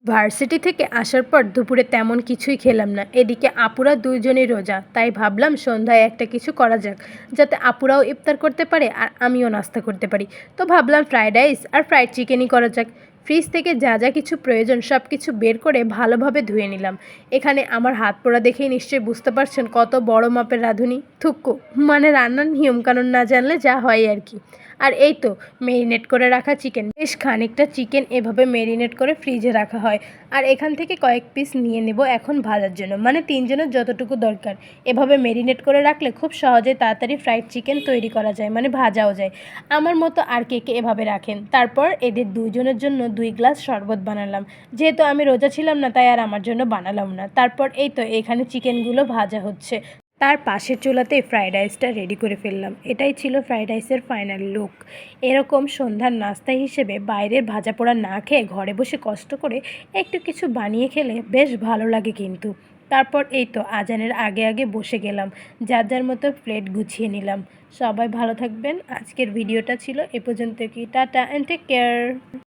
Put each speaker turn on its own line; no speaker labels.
Varsity থেকে আসার পর দুপুরে তেমন কিছুই খেলাম না। এদিকে আপুরা দুইজনই রোজা, তাই ভাবলাম সন্ধ্যায় একটা কিছু করা যাক, যাতে আপুরাও ইফতার করতে পারে আর আমিও নাস্তা করতে পারি। তো ভাবলাম ফ্রাইড রাইস আর ফ্রাইড চিকেনই করা যাক। ফ্রিজ থেকে যা যা কিছু প্রয়োজন সব কিছু বের করে ভালোভাবে ধুয়ে নিলাম। এখানে আমার হাত পোড়া দেখেই নিশ্চয়ই বুঝতে পারছেন কত বড় মাপের রাঁধুনি। থুক্কু, মানে রান্নার নিয়মকানুন না জানলে যা হয় আর কি। আর এই তো মেরিনেট করে রাখা চিকেন, বেশ খানিকটা চিকেন এভাবে মেরিনেট করে ফ্রিজে রাখা হয়। আর এখান থেকে কয়েক পিস নিয়ে নেব এখন ভাজার জন্য, মানে তিনজনের যতটুকু দরকার। এভাবে মেরিনেট করে রাখলে খুব সহজে তাড়াতাড়ি ফ্রাইড চিকেন তৈরি করা যায়, মানে ভাজাও যায়। আমার মতো আর কে কে এভাবে রাখেন। তারপর এদের দুইজনের জন্য 2 গ্লাস শরবত বানালাম। যেহেতু আমি রোজা ছিলাম না, তাই আর আমার জন্য বানালাম না। তারপর এই তো এখানে চিকেনগুলো ভাজা হচ্ছে। তার পাশের চুলাতেই ফ্রাইড রাইসটা রেডি করে ফেললাম। এটাই ছিল ফ্রাইড রাইসের ফাইনাল লুক। এরকম সন্ধ্যার নাস্তা হিসেবে বাইরের ভাজা পোড়া না খেয়ে ঘরে বসে কষ্ট করে একটু কিছু বানিয়ে খেলে বেশ ভালো লাগে কিন্তু। তারপর এই তো আজানের আগে আগে বসে গেলাম, যার যার মতো প্লেট গুছিয়ে নিলাম। সবাই ভালো থাকবেন। আজকের ভিডিওটা ছিল এ পর্যন্ত কি। Tata and take care.